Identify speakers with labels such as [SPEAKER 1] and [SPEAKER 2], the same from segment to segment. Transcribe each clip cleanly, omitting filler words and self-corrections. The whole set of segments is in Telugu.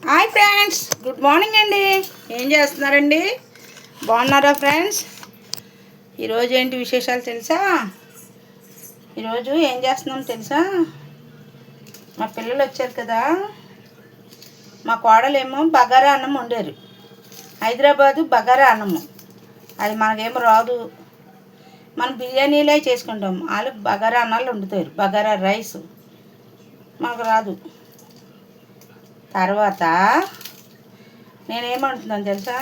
[SPEAKER 1] హాయ్ ఫ్రెండ్స్, గుడ్ మార్నింగ్ అండి. ఏం చేస్తున్నారండి? బాగున్నారా ఫ్రెండ్స్? ఈరోజు ఏంటి విశేషాలు తెలుసా? ఈరోజు ఏం చేస్తున్నాం తెలుసా? మా పిల్లలు వచ్చారు కదా, మా కోడలేమో బగారా అన్నం వండారు. హైదరాబాదు బగారా అన్నము. అది మనకేమో రాదు. మనం బిర్యానీలే చేసుకుంటాం, వాళ్ళు బగారా అన్నాలు వండుతారు, బగారా రైస్. మాకు రాదు. తర్వాత నేనేమంటున్నాను తెలుసా?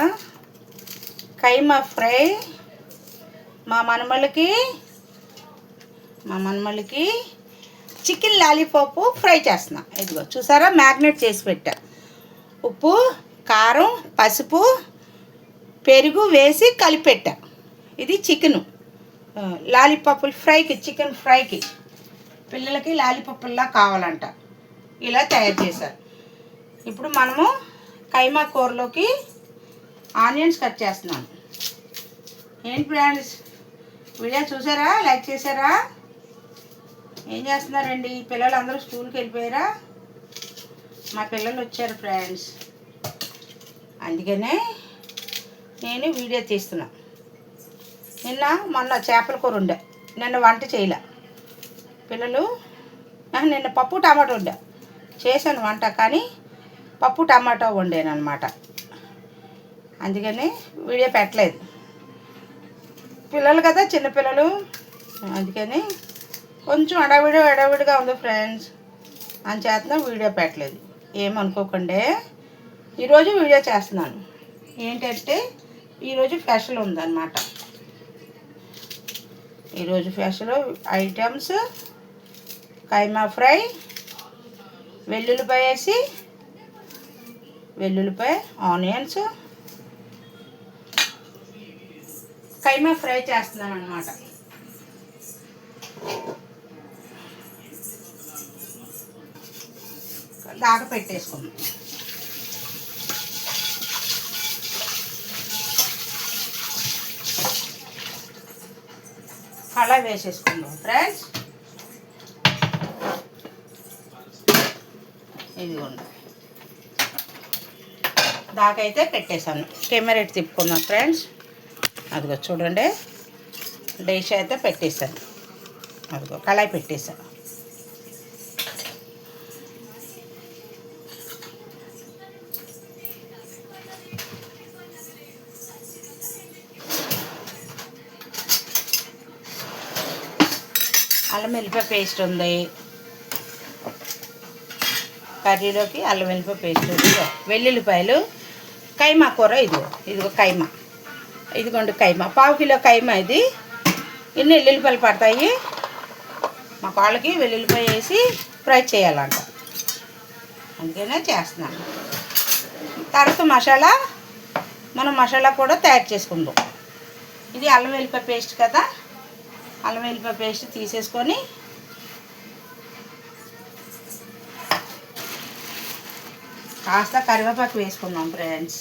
[SPEAKER 1] కైమా ఫ్రై మా మనమళ్ళకి చికెన్ లాలీపాప్ ఫ్రై చేస్తున్నా. ఇదిగో చూసారా, మ్యాగ్నేట్ చేసి పెట్టా. ఉప్పు, కారం, పసుపు, పెరుగు వేసి కలిపెట్టా. ఇది చికెను లాలీపాపులు ఫ్రైకి, చికెన్ ఫ్రైకి. పిల్లలకి లాలీపాపుల్లా కావాలంట. ఇలా తయారు చేశారు. ఇప్పుడు మనము కైమా కూరలోకి ఆనియన్స్ కట్ చేస్తున్నాను. ఏంటి ఫ్రెండ్స్, వీడియో చూసారా? లైక్ చేశారా? ఏం చేస్తున్నారండి? పిల్లలు అందరూ స్కూల్కి వెళ్ళిపోయారా? మా పిల్లలు వచ్చారు ఫ్రెండ్స్, అందుకనే నేను వీడియో తీస్తున్నా. మొన్న చేపల కూర ఉండే, నిన్న వంట చేయలే. పిల్లలు నిన్న పప్పు టమాటో వండా. చేశాను వంట, కానీ పప్పు టమాటో వండాను అనమాట. అందుకని వీడియో పెట్టలేదు. పిల్లలు కదా, చిన్నపిల్లలు, అందుకని కొంచెం అడవిడిగా ఉంది ఫ్రెండ్స్. అంచేతన వీడియో పెట్టలేదు, ఏమనుకోకండి. ఈరోజు వీడియో చేస్తున్నాను. ఏంటంటే ఈరోజు స్పెషల్ ఉందన్నమాట. ఈరోజు స్పెషల్ ఐటమ్స్ కైమా ఫ్రై, వెల్లుల్లిపాయ ఆనియన్స్, కైమా ఫ్రై చేస్తున్నాను అన్నమాట. దాకా పెట్టేసుకున్నాం. అలా వేసేసుకుందాం ఫ్రెండ్స్. ఇదిగోండి, దాకైతే పెట్టేశాను. కెమెరా తిప్పుకున్నాం ఫ్రెండ్స్. అదిగో చూడండి, డిష్ అయితే పెట్టేశాను. అదిగో కళాయి పెట్టేశాను. అల్లం వెల్లిపాయ పేస్ట్ ఉంది కర్రీలోకి. అల్లం వెల్లిపాయ పేస్ట్, వెల్లుల్లిపాయలు, కైమా కూర. ఇదిగో కైమా. ఇదిగోండి కైమా, 1/2 కిలో కైమా. ఇది ఇన్ని వెల్లుల్లిపాయలు పడతాయి. మా కాళ్ళకి వెల్లుల్లిపాయ వేసి ఫ్రై చేయాలంట, అందుకనే చేస్తున్నాను. తర్వాత మనం మసాలా కూడా తయారు చేసుకుందాం. ఇది అల్లం వెల్లిపాయ పేస్ట్ కదా, అల్లం వెల్లిపాయ పేస్ట్ తీసేసుకొని కాస్త కరివేపాకు వేసుకుందాం ఫ్రెండ్స్.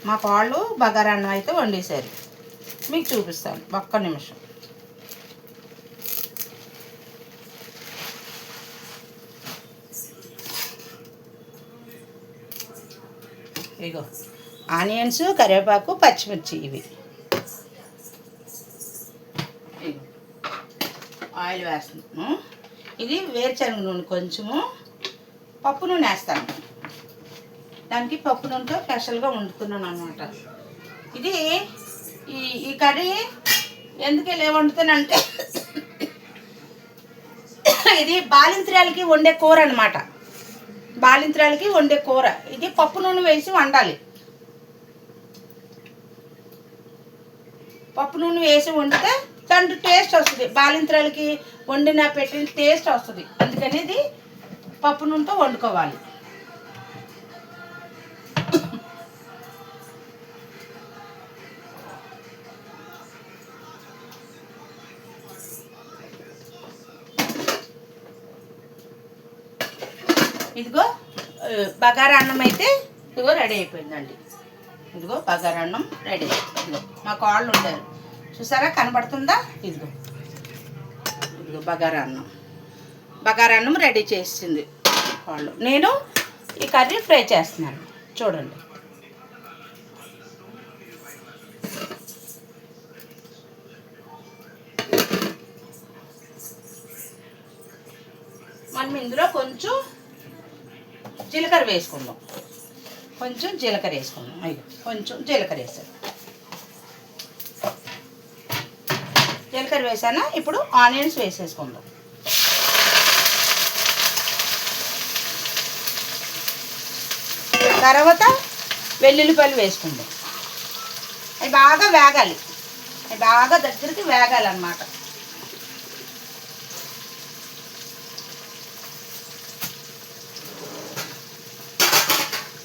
[SPEAKER 1] మా కాళ్ళు బగారా అన్నం అయితే వండేశారు, మీకు చూపిస్తాను ఒక్క నిమిషం. ఇగో ఆనియన్స్, కరివేపాకు, పచ్చిమిర్చి. ఇవి ఆయిల్ వేస్తున్నాను. ఇది వేరుశనగ నూనె, కొంచెము పప్పు నూనె వేస్తాను. దానికి పప్పు నూనెతో స్పెషల్గా వండుతున్నాను అనమాట. ఇది ఈ కర్రీ ఎందుకు ఇలా వండుతానంటే, ఇది బాలింత్రాలకి వండే కూర అనమాట. బాలింత్రాలకి వండే కూర. ఇది పప్పు నూనె వేసి వండాలి. పప్పు నూనె వేసి వండితే దాంట్లో టేస్ట్ వస్తుంది. బాలింత్రాలకి వండిన పెట్టిన టేస్ట్ వస్తుంది. అందుకని ఇది పప్పు నూనెతో వండుకోవాలి. ఇదిగో బగారా అన్నం అయితే ఇదిగో రెడీ అయిపోయిందండి. ఇదిగో బగారా అన్నం రెడీ. ఇదిగో మా కాళ్ళు ఉంటారు, చూసారా, కనబడుతుందా? ఇదిగో బగారా అన్నం. బగారా అన్నం రెడీ చేసింది వాళ్ళు. నేను ఈ కర్రీ ఫ్రై చేస్తున్నాను చూడండి. మనం ఇందులో కొంచెం జీలకర్ర వేసుకుందాం. కొంచెం జీలకర్ర వేసుకుందాం. అయ్యో కొంచెం జీలకర్ర వేసాను. జీలకర్ర వేసాను. ఇప్పుడు ఆనియన్స్ వేసేసుకుందాం. తర్వాత వెల్లుల్లిపాయలు వేసుకుందాం. అవి బాగా వేగాలి. అవి బాగా దగ్గరికి వేగాలన్నమాట.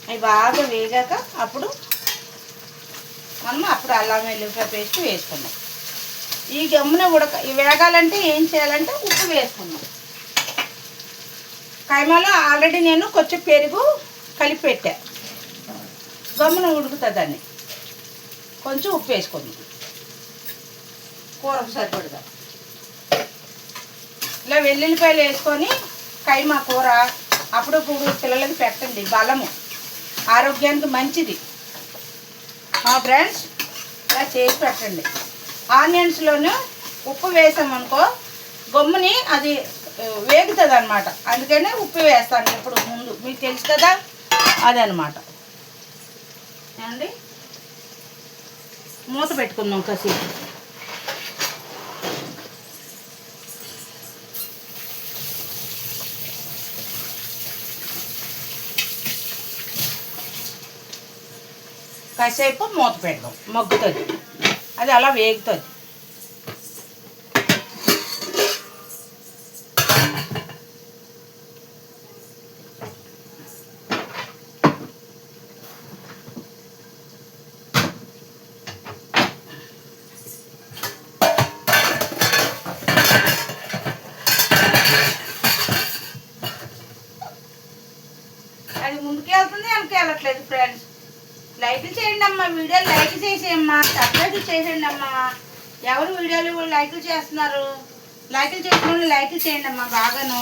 [SPEAKER 1] అవి బాగా వేగాక అప్పుడు అల్లం వెల్లుల్లిపాయ పేస్ట్ వేసుకుందాం. ఈ గమ్మున వేగాలంటే ఏం చేయాలంటే ఉప్పు వేసుకుందాం. కైమాలో ఆల్రెడీ నేను కొంచెం పెరుగు కలిపి పెట్టా. గమ్మున ఉడుకుతుందని కొంచెం ఉప్పు వేసుకుందాం. కూరకు సరిపడదా ఇలా వెల్లుల్లిపాయలు వేసుకొని కైమా కూర అప్పుడప్పుడు పిల్లలకి పెట్టండి. బలము, ఆరోగ్యానికి మంచిది ఫ్రెండ్స్. ఇలా చేసి పెట్టండి. ఆనియన్స్లోనూ ఉప్పు వేసామనుకో గమ్ముని అది వేగుతుంది అనమాట. అందుకనే ఉప్పు వేస్తాను ఇప్పుడు ముందు, మీకు తెలుసు కదా అదనమాట. ఏమండి మూత పెట్టుకుందాం కాసేపు. కాసేపు మూత పెడదాం, మగ్గుతుంది. అది అలా వేగుతుంది. అది ముందుకు వెళ్తుంది, వెనక్కి వెళ్ళట్లేదు ఫ్రెండ్స్. లైక్లు చేయండి అమ్మా, వీడియోలు లైక్ చేసేయమ్మా, సబ్స్క్రైబ్ చేసేయండి అమ్మా. ఎవరు వీడియోలు లైక్లు చేస్తున్నారు? లైక్లు చేసిన లైక్లు చేయండి అమ్మా బాగాను,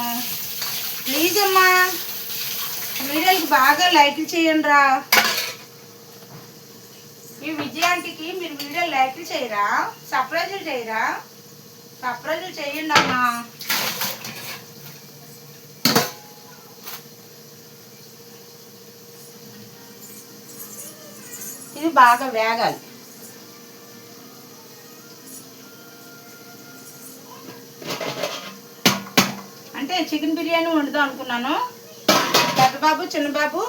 [SPEAKER 1] ప్లీజ్ అమ్మా. వీడియోకి బాగా లైక్లు చేయండి రా. ఈ విజయానికి మీరు వీడియో లైక్లు చేయరా? సబ్స్క్రైబ్ చేయరా? సబ్స్క్రైబ్ చేయండి అమ్మా. ఇది బాగా వేగాలి. అంటే చికెన్ బిర్యానీ వండుదాం అనుకున్నాను. పెద్దబాబు చిన్నబాబు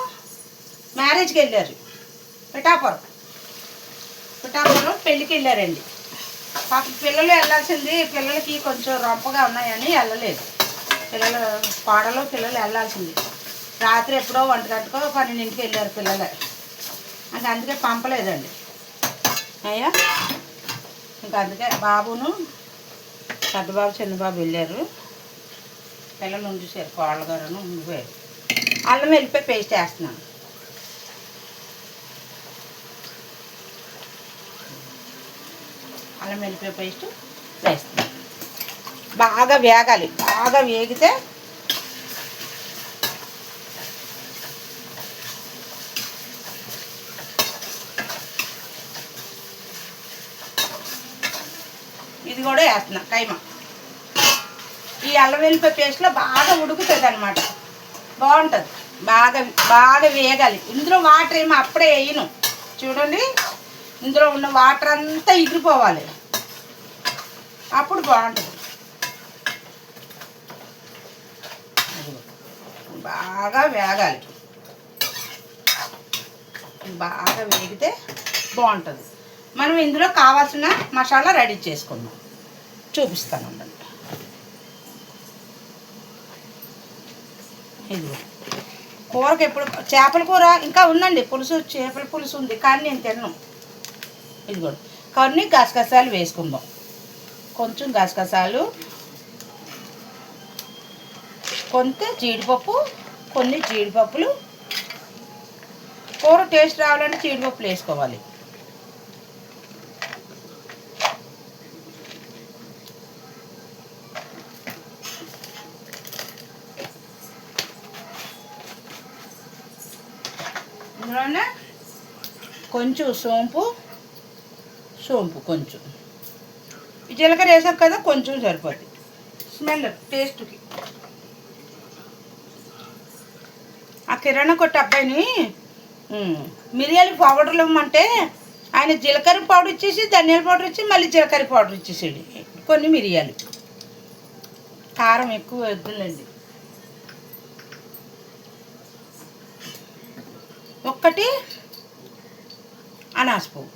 [SPEAKER 1] మ్యారేజ్కి వెళ్ళారు. పిఠాపురం పెళ్ళికి వెళ్ళారండి. పాప పిల్లలు వెళ్ళాల్సింది, పిల్లలకి కొంచెం రొంపగా ఉన్నాయని వెళ్ళలేదు. పిల్లలు వెళ్ళాల్సింది. రాత్రి ఎప్పుడో 1 గంటకో 12ంటికి వెళ్ళారు పిల్లలు. అంటే అందుకే పంపలేదండి అయ్యా. ఇంకా అందుకే బాబును పెద్దబాబు చిన్నబాబు వెళ్ళారు. పిల్లలు ఉండిసారు, కోళ్ళ గారును ఉండిపోయారు. అల్లం వెల్లిపాయ పేస్ట్ వేస్తున్నాను. అల్లం వెల్లిపాయ పేస్ట్ వేస్తున్నాను. బాగా వేగాలి. బాగా వేగితే ఇది కూడా వేస్తున్నా కైమా. ఈ అల్లం వెల్లిపాయ పేస్ట్లో బాగా ఉడుకుతుంది అనమాట. బాగుంటుంది. బాగా వేగాలి. ఇందులో వాటర్ ఏమో అప్పుడే వేయను. చూడండి, ఇందులో ఉన్న వాటర్ అంతా ఎగిరిపోవాలి, అప్పుడు బాగుంటుంది. బాగా వేగాలి. బాగా వేగితే బాగుంటుంది. మనం ఇందులో కావాల్సిన మసాలా రెడీ చేసుకుందాం, చూపిస్తాను ఉండండి. ఇది కూరకి ఎప్పుడు చేపల కూర ఇంకా ఉందండి, పులుసు, చేపల పులుసు ఉంది, కానీ నేను తిన్నాను. ఇది కూడా కొన్ని గసగసాలు వేసుకుందాం. కొంచెం గసగసాలు, కొంత జీడిపప్పు, కొన్ని జీడిపప్పులు. కూర టేస్ట్ రావాలంటే జీడిపప్పులు వేసుకోవాలి. అందులోనే కొంచెం సోంపు కొంచెం జీలకర్ర వేసాం కదా, కొంచెం సరిపోద్ది స్మెల్ టేస్ట్కి. ఆ కిరాణా కొట్టు అబ్బాయిని మిరియాల పౌడర్లు ఇవ్వమంటే ఆయన జీలకర్ర పౌడర్ ఇచ్చేసి, ధనియాల పౌడర్ ఇచ్చి మళ్ళీ జీలకర్ర పౌడర్ ఇచ్చేసాడు, కొన్ని మిరియాలు. కారం ఎక్కువ వద్దులేండి. ఒక్కటి అనాస పువ్వు,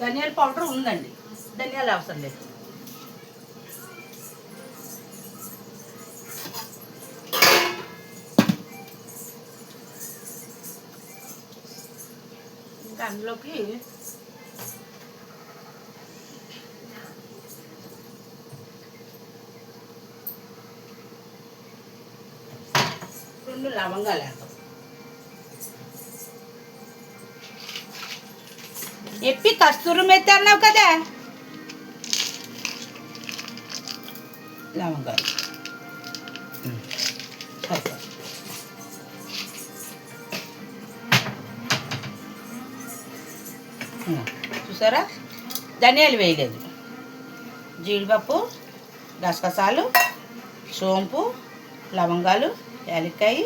[SPEAKER 1] ధనియాల పౌడర్ ఉందండి, ధనియాలు అవసరం లేదు. ఇంకా అందులోకి రెండు లవంగాలు వేద్దాం. ఎప్పి కస్తూరి మెత్తి అన్నావు కదా, లవంగాలు చూసారా, ధనియాలు వేయలేదు. జీడిపప్పు, గసగసాలు, సోంపు, లవంగాలు, యాలక్కాయ,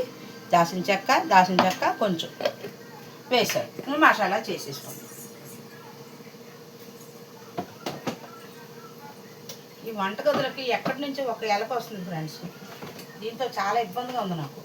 [SPEAKER 1] దాల్చిన చెక్క కొంచెం వేసారు. మసాలా చేసేసుకోండి. ఈ వంటగదులకి ఎక్కడి నుంచి ఒక ఎలక వస్తుంది ఫ్రెండ్స్, దీంతో చాలా ఇబ్బందిగా ఉంది నాకు.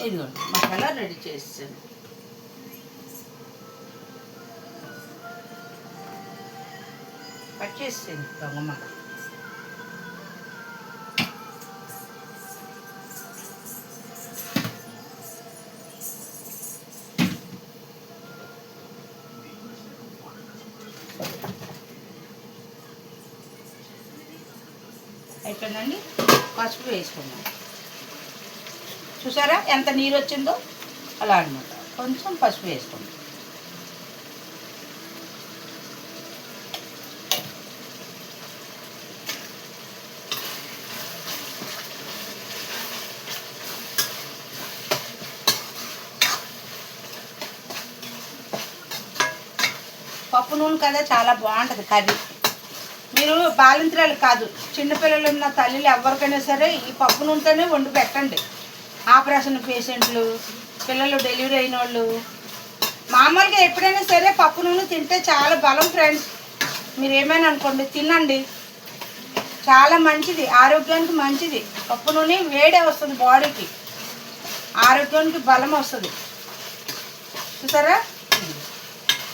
[SPEAKER 1] ఇదిగోండి మసాలా రెడీ చేసాను. కట్ చేసేది గమ్మమ్మ. అయిపోయిందండి. పసుపు వేసుకున్నాం. చూసారా ఎంత నీరు వచ్చిందో, అలా అనమాట. కొంచెం పసుపు వేసుకోండి. పప్పు నూనె కదా చాలా బాగుంటుంది కర్రీ. మీరు బాలింతరాలు కాదు, చిన్నపిల్లలు ఉన్న తల్లిలు ఎవరికైనా సరే ఈ పప్పు నూనెతోనే వండి పెట్టండి. ఆపరేషన్ పేషెంట్లు, పిల్లలు డెలివరీ అయిన వాళ్ళు, మామూలుగా ఎప్పుడైనా సరే పప్పు నూనె తింటే చాలా బలం ఫ్రెండ్స్. మీరు ఏమైనా అనుకోండి, తినండి, చాలా మంచిది, ఆరోగ్యానికి మంచిది. పప్పు నూనె వేడే వస్తుంది బాడీకి, ఆరోగ్యానికి బలం వస్తుంది. చూసారా,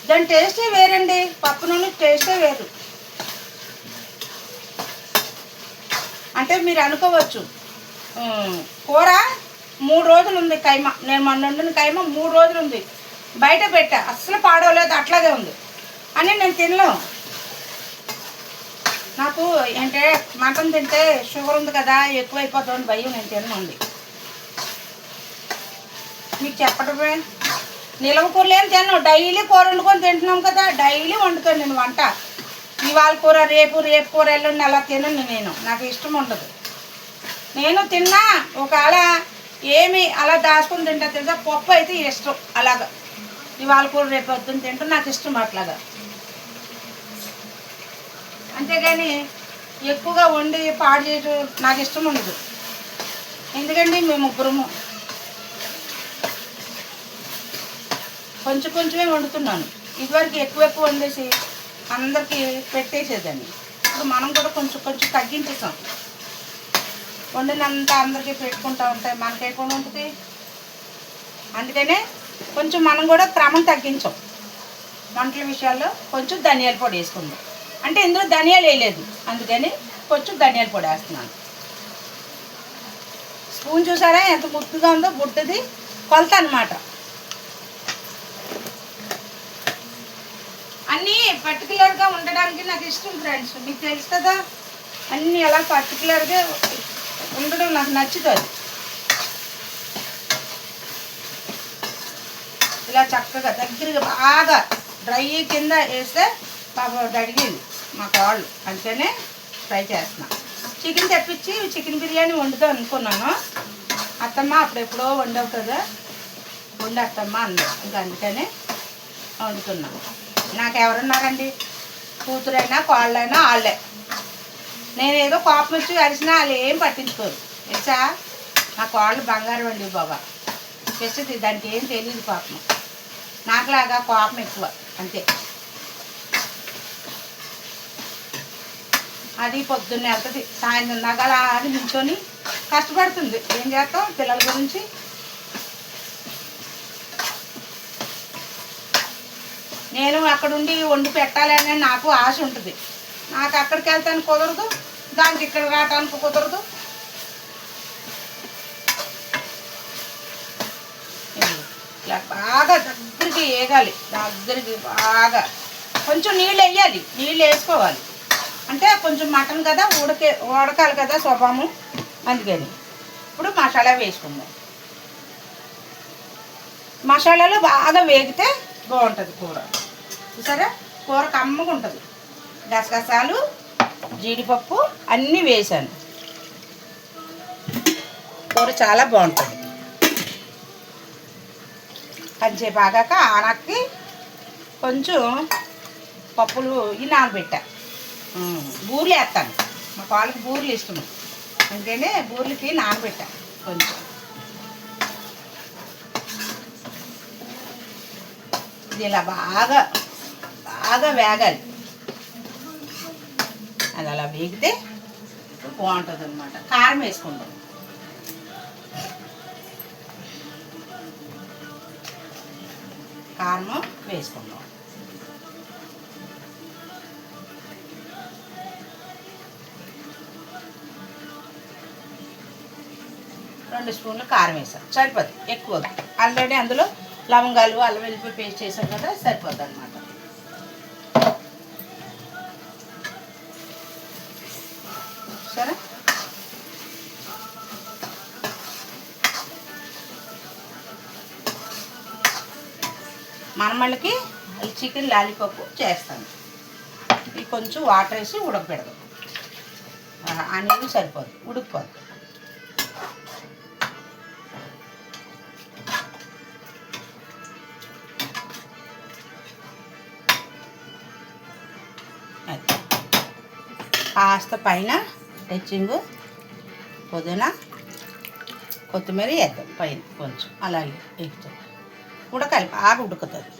[SPEAKER 1] దాని టేస్టే వేరండి, పప్పు నూనె టేస్టే వేరు. అంటే మీరు అనుకోవచ్చు కూర 3 రోజులు ఉంది కైమ, నేను మొన్న వండిన కైమ 3 రోజులు ఉంది, బయట పెట్టా, అస్సలు పాడవలేదు, అట్లాగే ఉంది అని నేను తినలేను. నాకు అంటే మటన్ తింటే షుగర్ ఉంది కదా, ఎక్కువైపోతుందని భయం, నేను తినండి. మీకు చెప్పడమే, నిలవ కూరలు ఏం తిన్నాను, డైలీ కూర వండుకొని తింటున్నాం కదా, డైలీ వండుతాను నేను వంట. ఇవాళ కూర రేపు కూర ఎల్లుండి అలా తినను నేను, నాకు ఇష్టం ఉండదు. నేను తిన్నా ఒకవేళ ఏమి అలా దాచుకొని తింటా తెలుసా, పప్పు అయితే ఇష్టం. అలాగా ఇవాళ కూర రేపు వద్దని తింటా, నాకు ఇష్టం అట్లాగా. అంతేగాని ఎక్కువగా వండి పాడు చేయడం నాకు ఇష్టం ఉండదు. ఎందుకండి మేము ముగ్గురము కొంచెం కొంచెమే వండుతున్నాను. ఇదివరకు ఎక్కువ వండేసి అందరికీ పెట్టేసేదాన్ని. ఇప్పుడు మనం కూడా కొంచెం కొంచెం తగ్గించేసాం. వండినంత అందరికీ పెట్టుకుంటూ ఉంటాయి, మనకేకుండా ఉంటుంది. అందుకనే కొంచెం మనం కూడా క్రమం తగ్గించాం. వంటల విషయాల్లో కొంచెం ధనియాల పొడి వేసుకుందాం. అంటే ఇందులో ధనియాలు వేయలేదు, అందుకని కొంచెం ధనియాల పొడి వేస్తున్నాను. స్పూన్ చూసారా ఎంత ముద్దుగా ఉందో, బుట్టది కొలత అన్నమాట. అన్నీ పర్టికులర్గా ఉండడానికి నాకు ఇష్టం ఫ్రెండ్స్, మీకు తెలుసు కదా. అన్నీ అలా పర్టికులర్గా ఉండడం నాకు నచ్చుతుంది. ఇలా చక్కగా దగ్గరగా బాగా డ్రై కింద వేస్తే పాపం అడిగింది మా కాళ్ళు, అందుకనే ట్రై చేస్తున్నా. చికెన్ తెప్పించి చికెన్ బిర్యానీ వండుతాం అనుకున్నాను. అత్తమ్మ అప్పుడెప్పుడో వండవు కదా, వండత్తమ్మ అంది. ఇంకా అందుకనే వండుతున్నాను. నాకు ఎవరున్నారండి, కూతురైనా కోళ్ళైనా వాళ్ళే. నేనేదో కోపం వచ్చి అరిసినా వాళ్ళు ఏం పట్టించుకోరు తెలుసా. నా కోళ్ళు బంగారం అండి బాబా, తెస్తుంది దానికి ఏం తెలియదు పాపం. నాకులాగా కోపం ఎక్కువ అంతే. అది పొద్దున్నే వెళ్తుంది, సాయంత్రం దాకా అలా అని నిల్చొని కష్టపడుతుంది. ఏం చేస్తాం పిల్లల గురించి. నేను అక్కడుండి వండి పెట్టాలని నాకు ఆశ ఉంటుంది. నాకు అక్కడికి వెళ్తానికి కుదరదు, దానికి ఇక్కడ రావటానికి కుదరదు. ఇలా బాగా దగ్గరికి వేగాలి, దగ్గరికి బాగా కొంచెం నీళ్ళు వేయాలి, నీళ్ళు వేసుకోవాలి. అంటే కొంచెం మటన్ కదా, ఉడకాలి కదా స్వభావం, అందుకని. ఇప్పుడు మసాలా వేసుకుందాం. మసాలాలో బాగా వేగితే బాగుంటుంది కూర. చూసారా కూర కమ్మగా ఉంటుంది. గసగసాలు జీడిపప్పు అన్నీ వేసాను, కూర చాలా బాగుంటుంది. కొంచెంసేపు ఆగాక ఆనక్కి కొంచెం పప్పులు ఈ నానబెట్టా. బూరెలు వేస్తాను, మా వాళ్ళకి బూరెలు ఇష్టం, అందుకనే బూరెలకి నానబెట్టా కొంచెం. ఇది ఇలా బాగా బాగా వేగాలి. అది అలా వేగితే బాగుంటుంది అన్నమాట. కారం వేసుకుంటాం. కారం వేసుకుందాం. రెండు స్పూన్లు కారం వేసాం, సరిపోద్ది. ఎక్కువ ఆల్రెడీ అందులో లవంగాలు అల్లం వెల్లిపాయ పేస్ట్ చేసాం కదా, సరిపోద్ది అన్నమాట. సరే మనమళ్ళకి చికెన్ లాలీపాప్ చేస్తాను. ఇది కొంచెం వాటర్ వేసి ఉడకపెడదాం. ఆ నీళ్ళు సరిపోద్ది, ఉడికిపోద్ది. కాస్త పైన టచింగ్ పుదీనా కొత్తిమీర వేద్దాం పైన కొంచెం, అలాగే వేస్తాం. ఉడకాలి, బాగా ఉడుకుతుంది.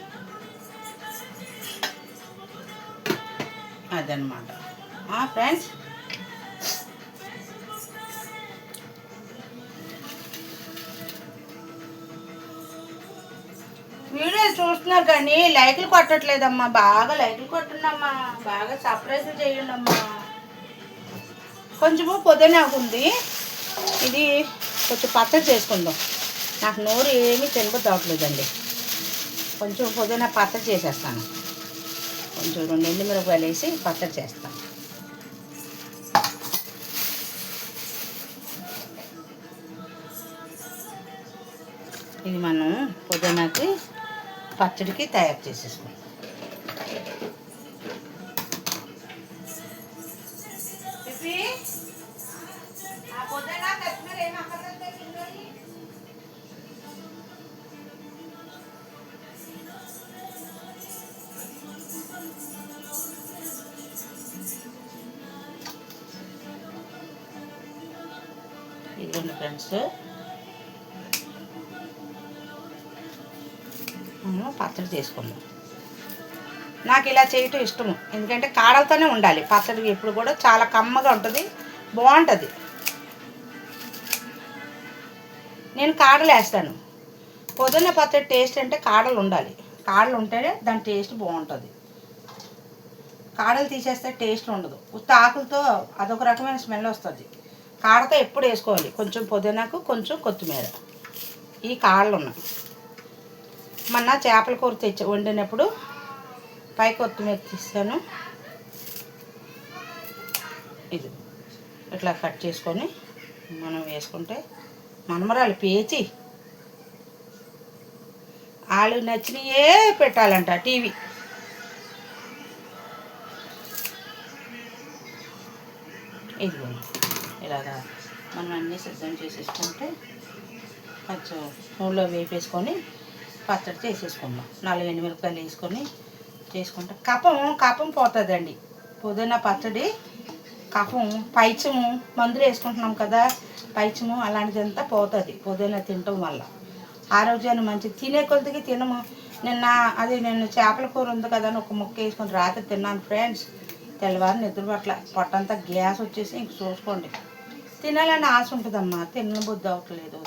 [SPEAKER 1] అదనమాట ఫ్రెండ్స్. వీడియో చూస్తున్నారు కానీ లైకులు కొట్టట్లేదమ్మా. బాగా లైకులు కొట్టండి అమ్మా, బాగా సర్ప్రైజ్ చేయండి అమ్మా. కొంచెము పుదీనా అవుతుంది. ఇది కొంచెం పచ్చడి చేసుకుందాం. నాకు నోరు ఏమీ తినబుద్ధి అవ్వట్లేదండి. కొంచెం పుదీనా పచ్చడి చేసేస్తాను. కొంచెం 2 ఎండుమిరపకాయలు వేసి పచ్చడి చేస్తాను. ఇది మనం పుదీనాకి పచ్చడికి తయారు చేసేసుకుంటాం. అయిపోయింది ఫ్రెండ్స్. మనం పచ్చడి చేసుకుందాం. నాకు ఇలా చేయటం ఇష్టము, ఎందుకంటే కాడలతోనే ఉండాలి పచ్చడి. ఎప్పుడు కూడా చాలా కమ్మగా ఉంటుంది, బాగుంటుంది. నేను కాడలు వేస్తాను. పుదీనా పచ్చడి టేస్ట్ అంటే కాడలు ఉండాలి, కాడలు ఉంటేనే దాని టేస్ట్ బాగుంటుంది. కాడలు తీసేస్తే టేస్ట్ ఉండదు. ఉత్త ఆకులతో అదొక రకమైన స్మెల్ వస్తుంది. కాడతో ఎప్పుడు వేసుకోవాలి, కొంచెం పుదీనాకు కొంచెం కొత్తిమీర. ఈ కాడలు ఉన్నాయి. మొన్న చేపల కూర వండినప్పుడు పై కొత్తిమీర తీసాను. ఇది ఇట్లా కట్ చేసుకొని మనం వేసుకుంటే మనమరాలు పేచి వాళ్ళు నచ్చినయే పెట్టాలంట టీవీ. ఇదిగోండి ఇలాగా మనం అన్నీ సిద్ధం చేసేసుకుంటే కొంచెం నూనెలో వేపేసుకొని పచ్చడి చేసేసుకుందాం. 4 ఎండుమిరపకాయలు వేసుకొని చేసుకుంటే కఫం పోతుందండి. పుదీనా పచ్చడి కఫం, పైచము, మందులు వేసుకుంటున్నాం కదా, పైచము అలాంటిదంతా పోతుంది పుదీనా తినటం వల్ల. ఆరోగ్యాన్ని మంచిది. తినే కొద్దికి తినము. నేను చేపల కూర ఉంది కదా అని ఒక ముక్క వేసుకొని రాత్రి తిన్నాను ఫ్రెండ్స్. తెల్లవారు నిద్ర పట్ల పొట్టంతా గ్యాస్ వచ్చేసి ఇంక చూసుకోండి. తినాలని ఆశ ఉంటుందమ్మా, తిన్న బుద్ధి అవ్వట్లేదు.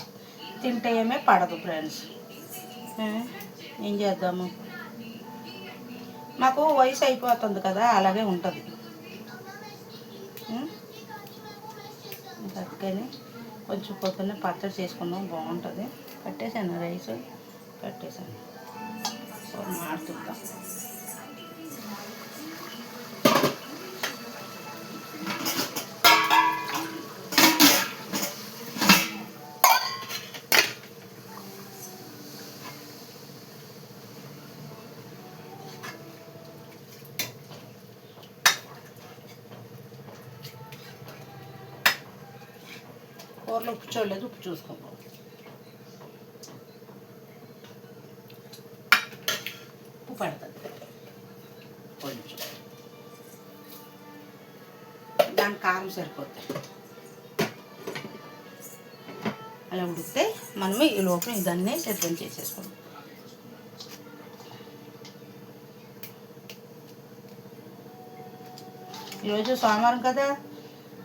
[SPEAKER 1] తింటే ఏమే పడదు ఫ్రెండ్స్. ఏం చేద్దాము, మాకు వయసు అయిపోతుంది కదా, అలాగే ఉంటుంది. అందుకని కొంచెం పొద్దున్న పచ్చడి చేసుకుందాం, బాగుంటుంది. కట్టేసాను రైస్, కట్టేసాను. మాడుతుందాం. కూరలో ఉప్పు చూడలేదు, ఉప్పు చూసుకుందాం. ఉప్పు పడుతుంది కొంచెం, దాని కారం సరిపోతుంది. అలా ఉడికితే మనము ఈ లోపల ఇదన్నీ సిద్ధం చేసేసుకుందాం. ఈరోజు సోమవారం కదా,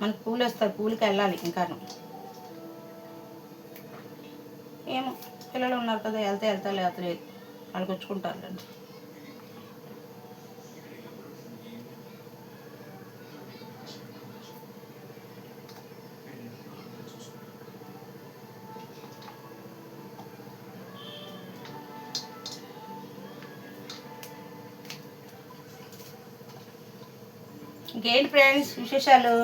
[SPEAKER 1] మనకు పూలు వస్తారు, పూలకి వెళ్ళాలి. ఇంకాను ఏమో పిల్లలు ఉన్నారు కదా, వెళ్తా లేదు, వాళ్ళకి వచ్చుకుంటారులేండి. ఇంకేంటి ఫ్రెండ్స్ విశేషాలు?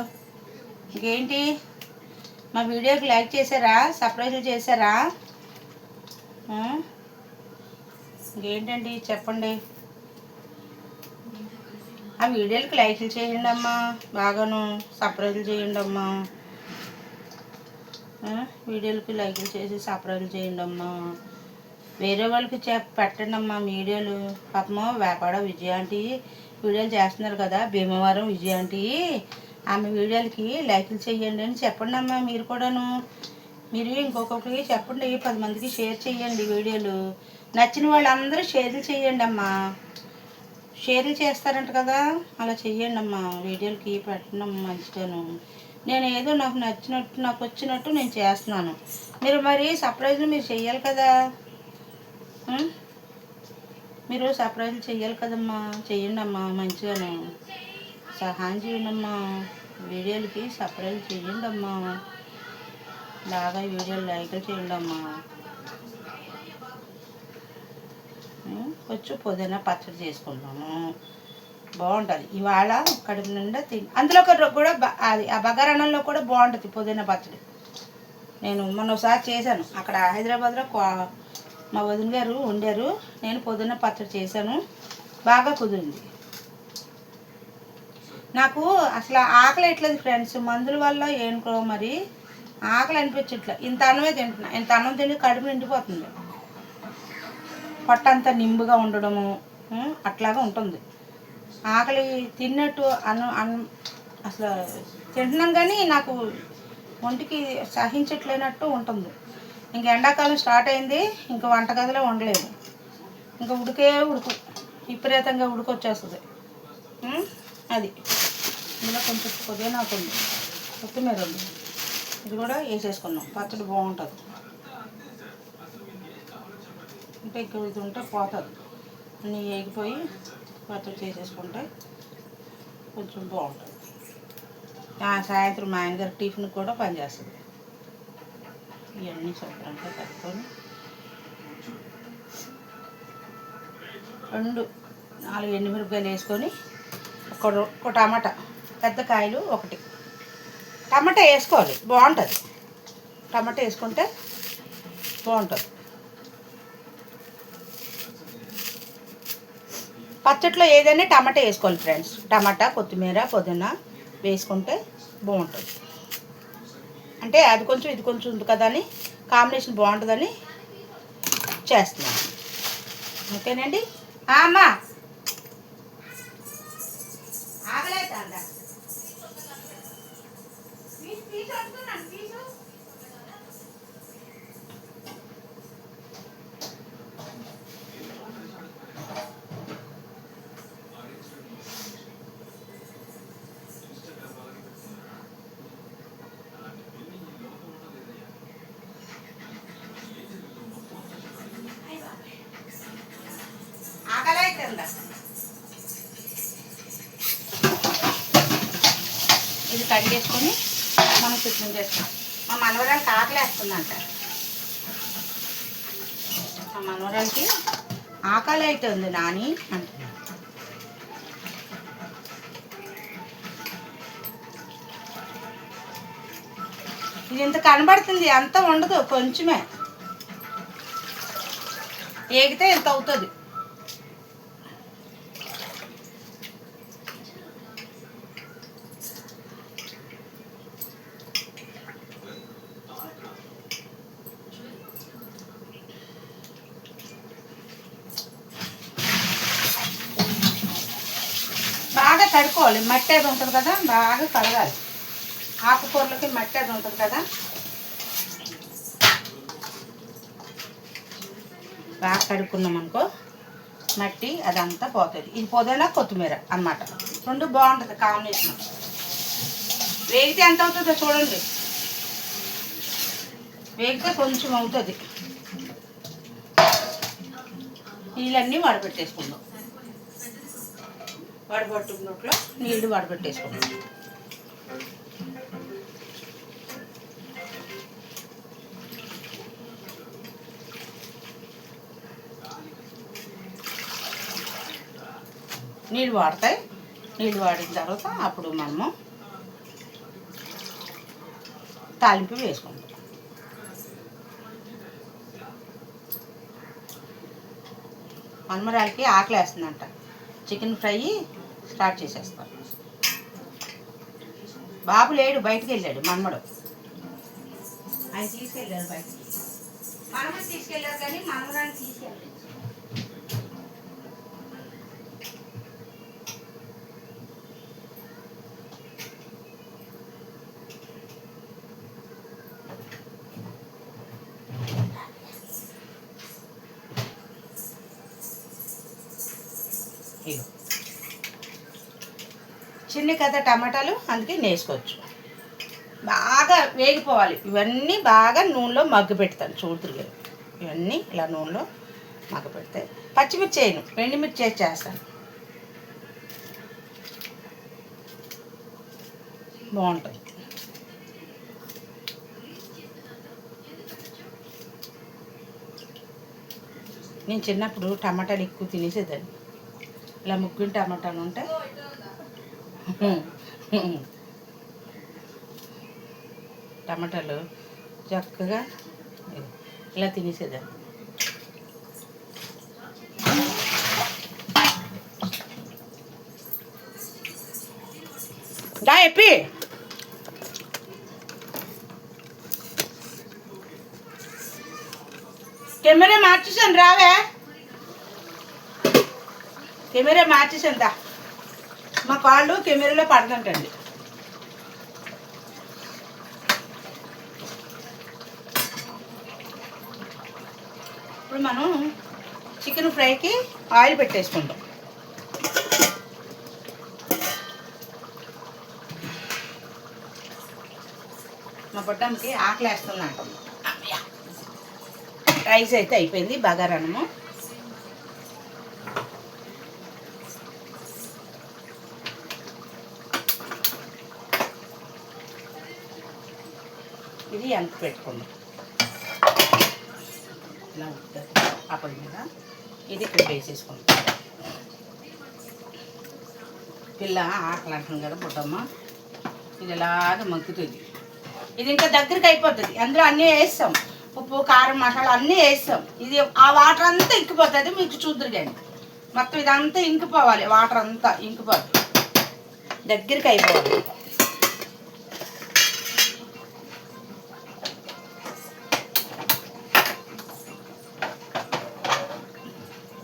[SPEAKER 1] ఇంకేంటి, మా వీడియోకి లైక్ చేశారా, సబ్స్క్రైబ్ చేశారా? ఇంకేంటండి చెప్పండి. ఆ వీడియోలకి లైక్లు చేయండి అమ్మా, బాగాను సబ్స్క్రైబ్ చేయండి అమ్మా. వీడియోలకి లైక్లు చేసి సబ్స్క్రైబ్ చేయండి అమ్మా. వేరే వాళ్ళకి పెట్టండి అమ్మా వీడియోలు. పాపము వేపాడ విజయ ఆంటీ వీడియోలు చేస్తున్నారు కదా, భీమవరం విజయ ఆంటీ, ఆమె వీడియోలకి లైక్లు చేయండి అని చెప్పండి అమ్మా. మీరు కూడాను, మీరు ఇంకొకరికి చెప్పండి, 10 మందికి షేర్ చేయండి వీడియోలు. నచ్చిన వాళ్ళందరూ షేర్లు చేయండి అమ్మా. షేర్లు చేస్తారంట కదా, అలా చెయ్యండి అమ్మా. వీడియోలకి పెట్టండి అమ్మా మంచిగాను. నేను ఏదో నాకు నచ్చినట్టు, నాకు వచ్చినట్టు నేను చేస్తున్నాను. మీరు మరి సర్ప్రైజ్ మీరు చెయ్యాలి కదా, మీరు సర్ప్రైజ్ చెయ్యాలి కదమ్మా. చెయ్యండి అమ్మా మంచిగాను, సహాయం చేయండి అమ్మా. వీడియోలకి సర్ప్రైజ్ చేయండి అమ్మా, బాగా వీడియోలు లైక్లు చేయండి అమ్మా. కొంచెం పుదీనా పచ్చడి చేసుకుంటాము, బాగుంటుంది. ఇవాళ కడుపు నిండా అందులో కూడా అది ఆ బగారన్నంలో కూడా బాగుంటుంది పుదీనా పచ్చడి. నేను మొన్న ఒకసారి చేశాను అక్కడ హైదరాబాద్లో, మా వదిన గారు వండారు, నేను పుదీనా పచ్చడి చేశాను, బాగా కుదిరింది. నాకు అసలు ఆకలి ఎట్లేదు ఫ్రెండ్స్, మందుల వల్ల ఏంటో మరి ఆకలి అనిపించట్లే. ఇంత అన్నమే తింటున్నా, ఇంత అన్నం తింటే కడుపు నిండిపోతుంది, పొట్టంతా నిండుగా ఉండడము అట్లాగా ఉంటుంది. ఆకలి తిన్నట్టు అన్నం అసలు తింటున్నాం కానీ నాకు ఒంటికి సహించట్లేనట్టు ఉంటుంది. ఇంక ఎండాకాలం స్టార్ట్ అయింది, ఇంకా వంటగదిలో ఉండలేదు. ఇంకా ఉడికే ఉడుకు, విపరీతంగా ఉడికొచ్చేస్తుంది. అది ఇందులో కొంచెం పుదీనా ఉంది, కొత్తిమీర ఉంది, ఇది కూడా వేసేసుకున్నాం. పచ్చడి బాగుంటుంది. ఇంకా ఇంకా ఇది ఉంటే పోతుంది, అన్నీ వేగిపోయి పచ్చడి చేసేసుకుంటే కొంచెం బాగుంటుంది. సాయంత్రం మా ఆయనగారు టిఫిన్ కూడా పనిచేస్తుంది. ఇవన్నీ శుభ్రంగా పెట్టుకొని 4 ఎండుమిరపకాయలు వేసుకొని ఒక టమాటా, పెద్ద కాయలు 1 టమాటా వేసుకోవాలి, బాగుంటుంది. టమాటా వేసుకుంటే బాగుంటుంది. పచ్చట్లో ఏదైనా టమాటా వేసుకోవాలి ఫ్రెండ్స్. టమాటా, కొత్తిమీర, పుదీనా వేసుకుంటే బాగుంటుంది. అంటే అది కొంచెం ఇది కొంచెం ఉంది కదా అని కాంబినేషన్ బాగుంటుందని చేస్తున్నాను. ఓకేనండి. అమ్మా ఆగలేదా? ఇది కడిగేసుకొని మనం సిద్ధం చేస్తాం. మా మనవరాలకి ఆకలేస్తుందంట. మా మనవరాలకి ఆకలి అవుతుంది నాని అంటున్నాను. ఇది ఇంత కనబడుతుంది, అంత ఉండదు, కొంచెమే ఏగితే ఇంత అవుతుంది. బాగా కడుక్కోవాలి, మట్టి అది ఉంటుంది కదా, బాగా కడగాలి. ఆకుకూరలకి మట్టి అది ఉంటుంది కదా, బాగా కడుక్కున్నాం అనుకో మట్టి అదంతా పోతుంది. ఇది పుదీనా, కొత్తిమీర అన్నమాట, 2 బాగుంటుంది కాంబినేషన్. వేగితే ఎంత అవుతుందో చూడండి, వేగితే కొంచెం అవుతుంది. నీళ్ళన్నీ వడబెట్టేసుకుందాం. వడబట్టుకున్నట్లో నీళ్ళు వడబెట్టేసుకుందాం. నీళ్ళు వాడతాయి. నీళ్ళు వాడిన తర్వాత అప్పుడు మనము తాలింపు వేసుకుంటాం. మనమరాలకి ఆకలి వేస్తుందంట, చికెన్ ఫ్రై స్టార్ట్ చేసేస్తాం. బాబు లేడు, బయటికి వెళ్ళాడు. మనమడు ఆయన తీసుకెళ్ళారు బయటికి. మనమని తీసుకెళ్ళారు కానీ మనమరాన్ని తీసుకెళ్ళారు. చిన్ని కదా టమాటాలు, అందుకే వేసుకోవచ్చు. బాగా వేగిపోవాలి. ఇవన్నీ బాగా నూనెలో మగ్గు పెడతాను. చూడుతురు ఇవన్నీ ఇలా నూనెలో మగ్గ పెడితే పచ్చిమిర్చి వేయను, ఎండుమిర్చి చేస్తాను, బాగుంటుంది. నేను చిన్నప్పుడు టమాటాలు ఎక్కువ తినేసేదాన్ని. ఇలా ముగ్గురు టమాటాలు ఉంటే టమాటాలు చక్కగా ఇలా తినేసేదాన్ని. దా ఎప్పి కెమెరా మార్చేసాను, రావే. కెమెరా మార్చేసాను దా. మా కాళ్ళు కెమెరాలో పడదంటండి. ఇప్పుడు మనం చికెన్ ఫ్రైకి ఆయిల్ పెట్టేసుకుంటాం. మా పొట్టంకి ఆకలి వేస్తుందంట. రైస్ అయితే అయిపోయింది, బగారన్నము. ఇది ఎంత పెట్టుకుందాం ఇలా ఉంటుంది ఆ పొయ్యి మీద. ఇది ఇక్కడ వేసేసుకుంటాం. పిల్ల ఆకలి అంటుంది కదా పుట్టమ్మ, ఇది ఇలాగ మగ్గుతుంది. ఇది ఇంకా దగ్గరికి అయిపోతుంది. అందులో అన్నీ వేస్తాం, ఉప్పు కారం మసాలా అన్నీ వేస్తాం. ఇది ఆ వాటర్ అంతా ఇంకిపోతుంది. మీకు చూద్దరు కానీ మొత్తం ఇదంతా ఇంకిపోవాలి, వాటర్ అంతా ఇంకిపోతుంది, దగ్గరికి అయిపోవాలి.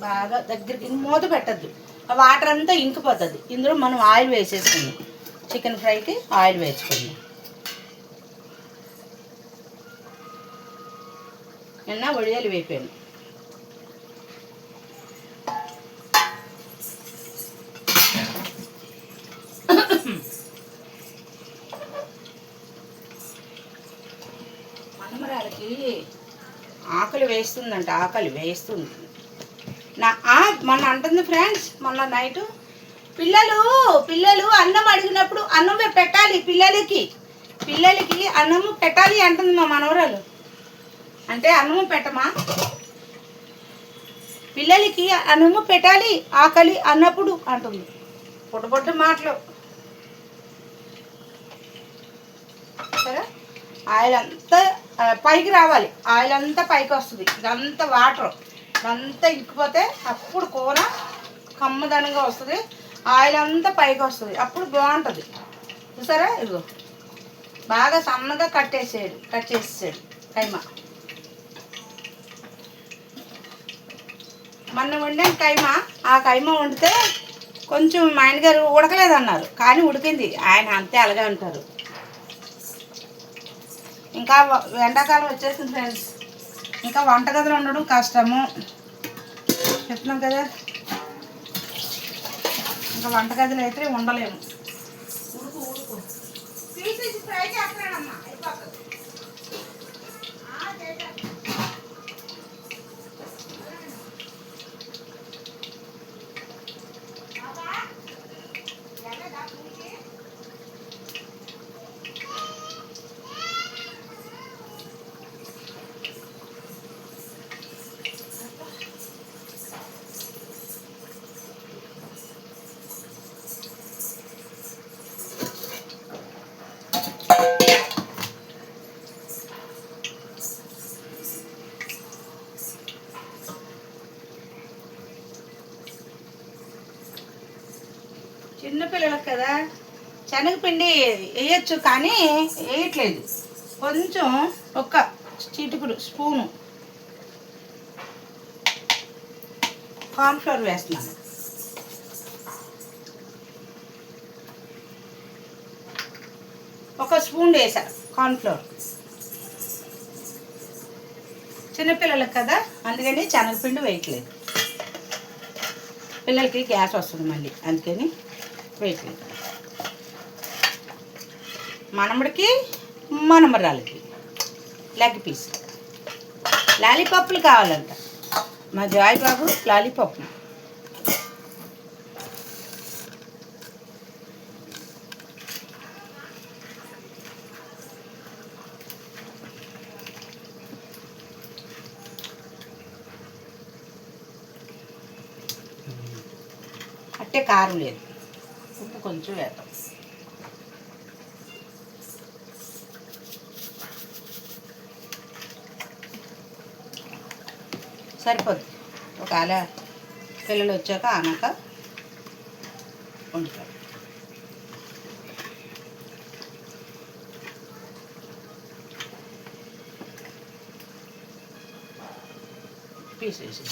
[SPEAKER 1] బాగా దగ్గరికి మూత పెట్టద్దు, ఆ వాటర్ అంతా ఇంకిపోతుంది. ఇందులో మనం ఆయిల్ వేసేసుకుందాం. చికెన్ ఫ్రైకి ఆయిల్ వేసుకుందాం. నిన్న వడియాలు వేపాను. మనమరాలకి ఆకలి వేస్తుందంట, ఆకలి వేస్తుంది. మొన్న అంటుంది ఫ్రెండ్స్, మొన్న నైటు పిల్లలు అన్నం అడిగినప్పుడు అన్నం పెట్టాలి, పిల్లలకి అన్నము పెట్టాలి అంటుంది మా మనవరాలు. అంటే అన్నము పెట్టమా, పిల్లలకి అన్నము పెట్టాలి ఆకలి అన్నప్పుడు అంటుంది. పొట్టు మాటలు. సరే, ఆయిల్ అంతా పైకి రావాలి, ఆయిల్ అంతా పైకి వస్తుంది. ఇదంతా వాటర్ ఇదంతా ఇంకిపోతే అప్పుడు కూర కమ్మదనంగా వస్తుంది, ఆయిల్ అంతా పైకి వస్తుంది, అప్పుడు బాగుంటుంది. చూసారా, ఇదిగో బాగా సన్నగా కట్ చేసేసాడు కైమా. మొన్న వండాను కైమా. ఆ కైమా వండితే కొంచెం మా ఆయనగారు ఉడకలేదన్నారు, కానీ ఉడికింది. ఆయన అంతే అలాగే అంటారు. ఇంకా ఎండాకాలం వచ్చేసింది ఫ్రెండ్స్, ఇంకా వంటగదిలో ఉండడం కష్టము చెప్తున్నాం కదా. ఇంకా వంటగదిలో అయితే ఉండలేము. ఉడుకు తీసేసి ఫ్రై చేస్తున్నానమ్మా, అయిపోతుంది. చిన్నపిల్లలకు కదా శనగపిండి వేయచ్చు, కానీ వేయట్లేదు. కొంచెం ఒక చిటికుడు స్పూను కార్న్ఫ్లవర్ వేస్తున్నాను. ఒక స్పూన్ వేసా కార్న్ఫ్లవర్. చిన్నపిల్లలకు కదా, అందుకని శనగపిండి వేయట్లేదు. పిల్లలకి గ్యాస్ వస్తుంది మళ్ళీ, అందుకని వేయట్లేదు. మనముడికి మనమరాలకి లెగ్ పీస్ లాలీపాప్లు కావాలంట. మా జాయ్ బాబు లాలీపాప్లు. అట్టే కారం లేదు, ఉప్పు కొంచెం వేద్దాం. సరిపోద్ది. ఒకవేళ పిల్లలు వచ్చాక ఆనాక వండుతారు. పీస్ వేసి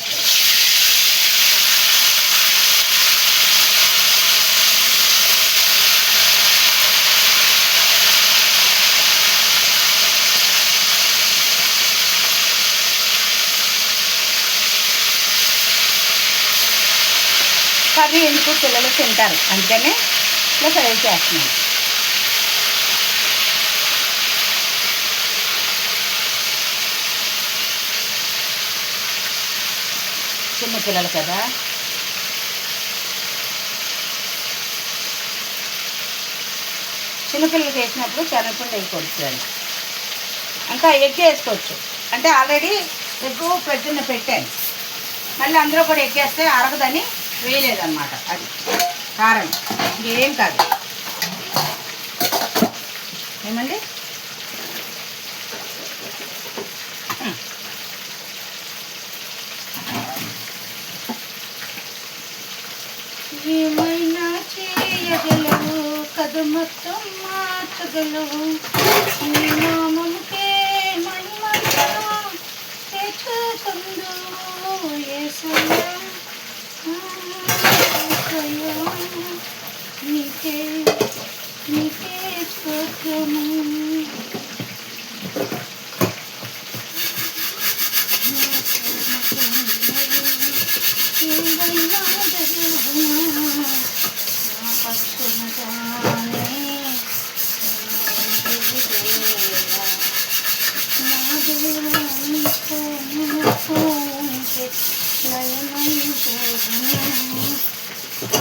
[SPEAKER 1] కర్రీ ఎందుకు పిల్లలు తింటారు, అందుకనే ఇలా ఫ్రై చేస్తున్నాను. చిన్నపిల్లలు కదా, చిన్నపిల్లలకి వేసినప్పుడు శనగపిండి వేయకూడదు. ఇంకా ఎగ్ వేసుకోవచ్చు, అంటే ఆల్రెడీ ఎగ్ ప్రొద్దున్న పెట్టాను, మళ్ళీ అందులో కూడా ఎగ్ వేస్తే అరగదని వేయలేదన్నమాట. అది కారం, ఇంకేం కాదు. ఏమండి ఏమైనా చేయగలవు, కథ మొత్తం మార్చగలవు, నీ నామముకే మహిమంతా తెచ్చుకుందు యేసయ్యా, యేసయ్యా, నీకే నీకే స్తోత్రము.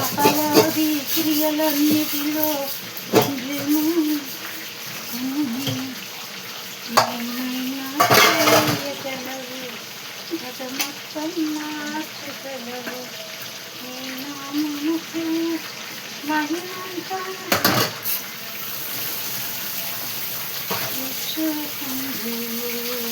[SPEAKER 1] అపవాది క్రియలన్నిటిలో ఏమైనా చేయగలవు, గత మొత్తం మార్చగలవు, నీ నామముకు మహిమంతా తెచ్చుకుందు యేసయ్యా.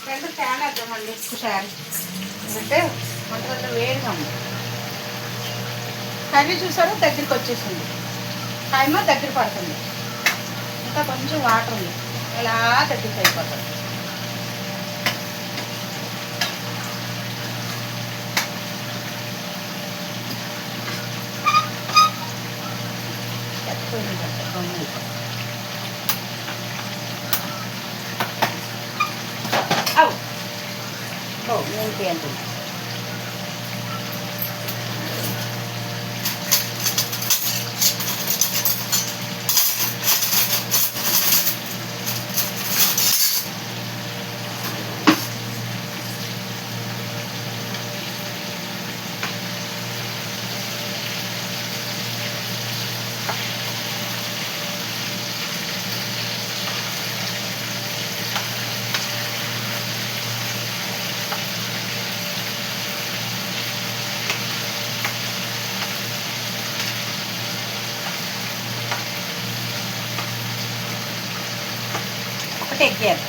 [SPEAKER 1] రెండు ఫ్యాన్ వేద్దామండి ఒకసారి, అంటే వంటగంట వేడిగా ఉంది. కర్రీ చూసారు దగ్గరికి వచ్చేసింది, టైమో దగ్గర పడుతుంది, ఇంకా కొంచెం వాటర్ ఉంది, ఇలా దగ్గరికి అయిపోతుంది. ఏంటి అంటే ఎగ్గారు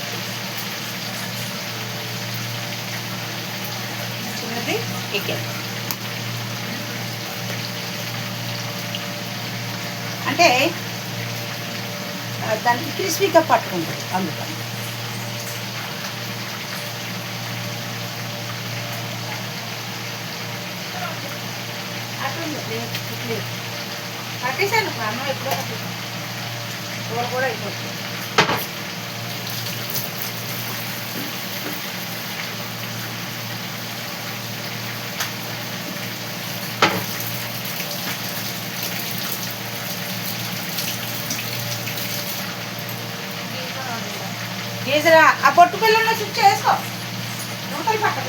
[SPEAKER 1] చిన్నది ఎగ్గారు అంటే దానికి క్రిస్పీగా పట్టుకుంటుంది, అందుకని కట్టేసాను. అన్నం ఎప్పుడో కట్టేసాను, కూర కూడా అయిపోతుంది. వేసిరా ఆ పొట్టు పిల్లల్లో స్విచ్ వేసుకో నూకలు పక్కన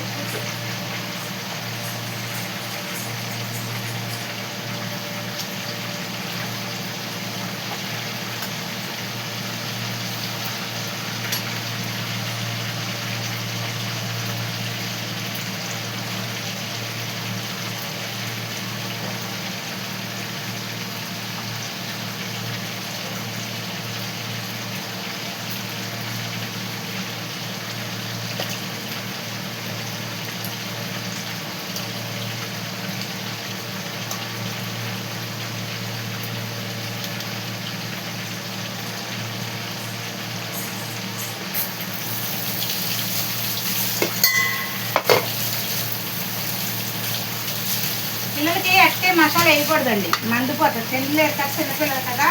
[SPEAKER 1] పిల్లలకి అట్టే మసాలా వేయకూడదండి, మండిపోతుంది. తినలేరు కదా చిన్నపిల్లలు కదా.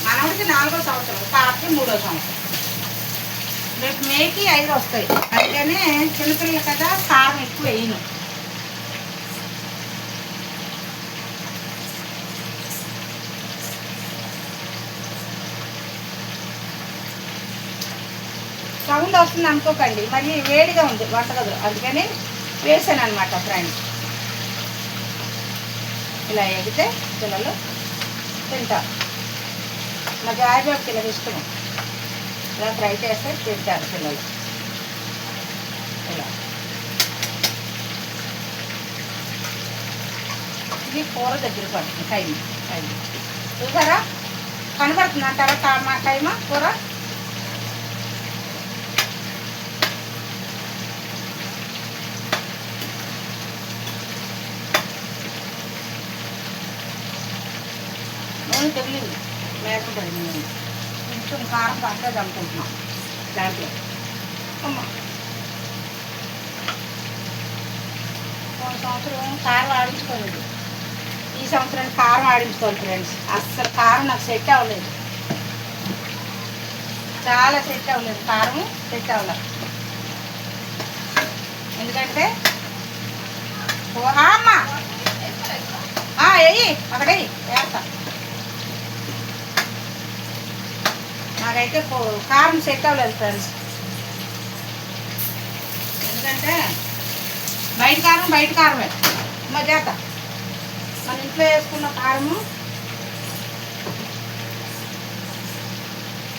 [SPEAKER 1] మనవడికి 4వ సంవత్సరం, పాపకి 3వ సంవత్సరం. రేపు మేకి 5 వస్తాయి. అందుకనే చిన్నపిల్లలు కదా కారం ఎక్కువ వేయను. సౌండ్ వస్తుంది అనుకోకండి, మళ్ళీ వేడిగా ఉంది వంటగదులు, అందుకని వేసాను అనమాట ఫ్రెండ్స్. ఇలా ఎగితే పిల్లలు తింటారు. మా జాయిబాబుకి ఇలా ఇష్టం, ఇలా ఫ్రై చేస్తే తింటారు పిల్లలు. ఇలా ఇది కూర దగ్గర పడుతుంది. కైమ చూసారా, కనబడుతుంది అంటారా కైమ కూర. తెలియదు లేకపోయింది, నేను కొంచెం కారం పట్టలేదు అనుకుంటున్నాం దాంట్లో. పోయిన సంవత్సరం కారం ఆడించుకోలేదు, ఈ సంవత్సరానికి కారం ఆడించుకోవాలి ఫ్రెండ్స్. అస్సలు కారం నాకు సెట్ అవ్వలేదు, చాలా సెట్ అవ్వలేదు, కారం సెట్ అవ్వలేదు. ఎందుకంటే అమ్మా వెయ్యి అక్కడే వేస్తా. నాకైతే కారం సెట్ అవ్వలేదు ఫ్రెండ్స్, ఎందుకంటే బయట కారమే మా చేత. మన ఇంట్లో వేసుకున్న కారము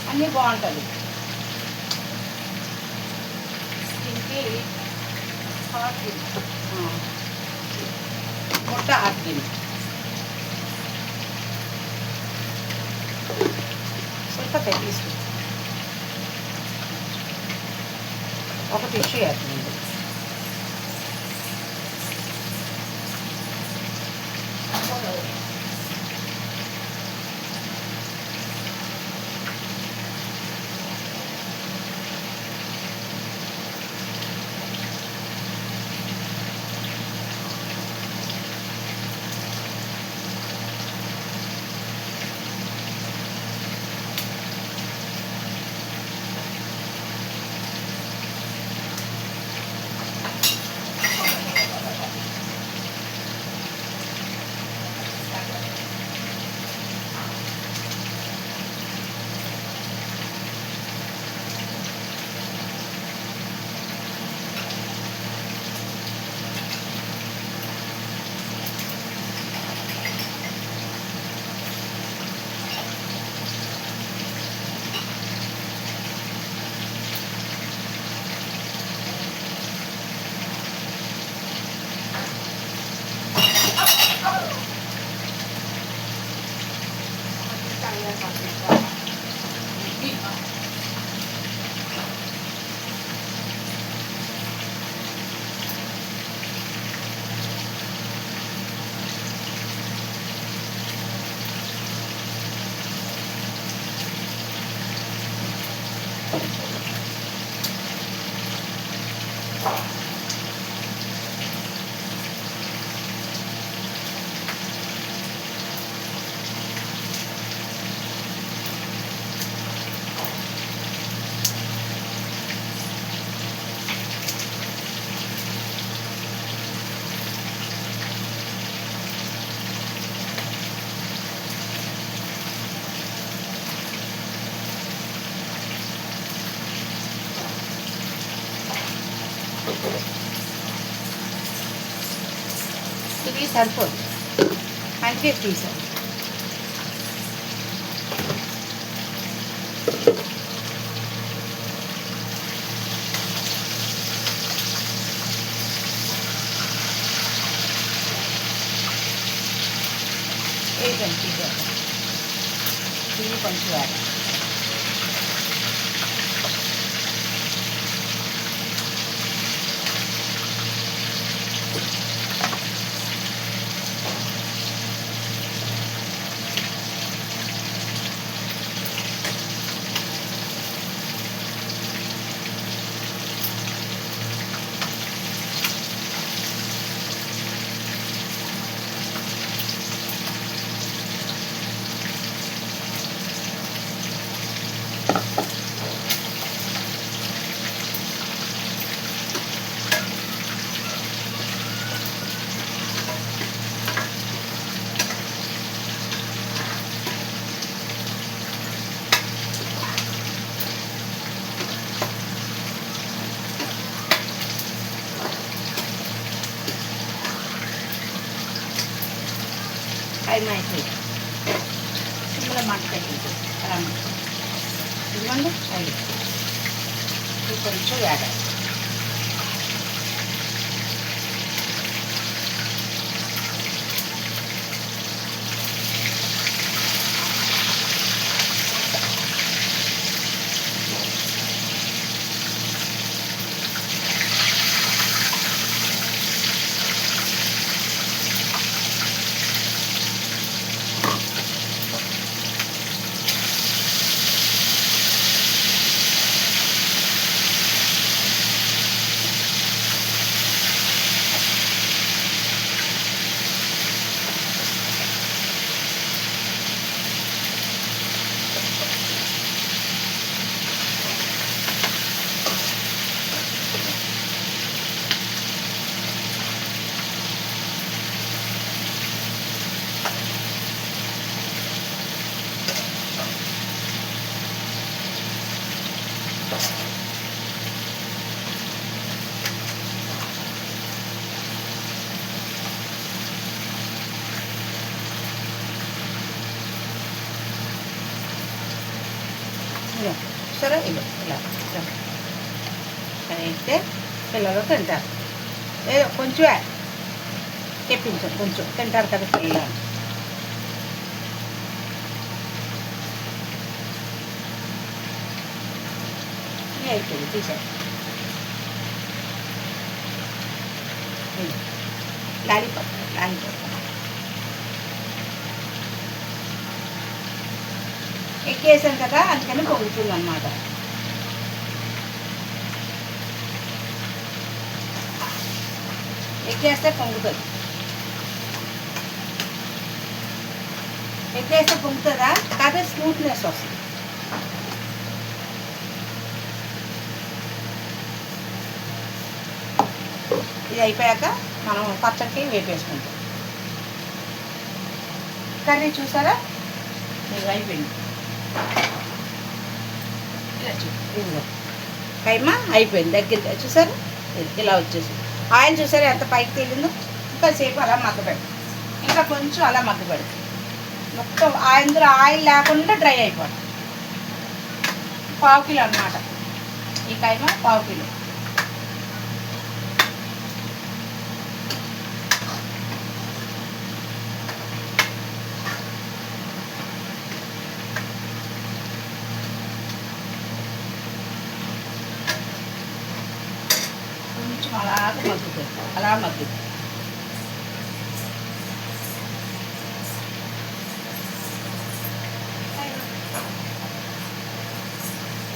[SPEAKER 1] అన్నీ బాగుంటుంది. దీనికి ముట్ట ఆటింది ಸ್ವಲ್ಪ తీసుకు ఒక టిష్యూ వేస్తుంది. ఇది సరిపోదు, అందుకే తీసాను. వేసాను తీసాను, ఇది కొంచెం వేయాలి. టైం అయిపోయి సిమ్లో మంట పెట్టింది అలా ఇవ్వండి. అది కొంచెం వేగాలి. సరే ఇలా అయితే పిల్లలు తింటారు. ఏదో కొంచెం తెప్పించాం, కొంచెం తింటారు కదా పిల్లలు. అయిపోయింది, తీసారు. లాలీపాప్ ఎక్కేసాను కదా, అందుకని పొగుతుంది అన్నమాట. ఎక్కేస్తే పొంగుతుంది. ఎక్కేస్తే పొంగుతుందా కాదే, స్మూత్నెస్ వస్తుంది. ఇది అయిపోయాక మనం పచ్చడికి వేపేసుకుంటాం. కర్రీ చూసారా, ఇది అయిపోయింది. ఇదిగో కైమా అయిపోయింది, దగ్గర చూసారా, ఇలా వచ్చేసి ఆయిల్ చూసారా ఎంత పైకి తేలిందో. ఇంకా సేపు అలా మగ్గబెడతాం, ఇంకా కొంచెం అలా మగ్గబెడతాం. మొత్తం అందులో ఆయిల్ లేకుండా డ్రై అయిపోతుంది. 1/2 కిలో అన్నమాట ఈ కైమా, 1/2 కిలో. కొంచెం అలాగ మగ్గుతుంది, అలా మగ్గుతుంది.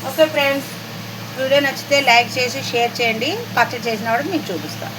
[SPEAKER 1] ఓకే ఫ్రెండ్స్, వీడియో నచ్చితే లైక్ చేసి షేర్ చేయండి. పచ్చడి చేసిన వాడు మీకు చూపిస్తాను.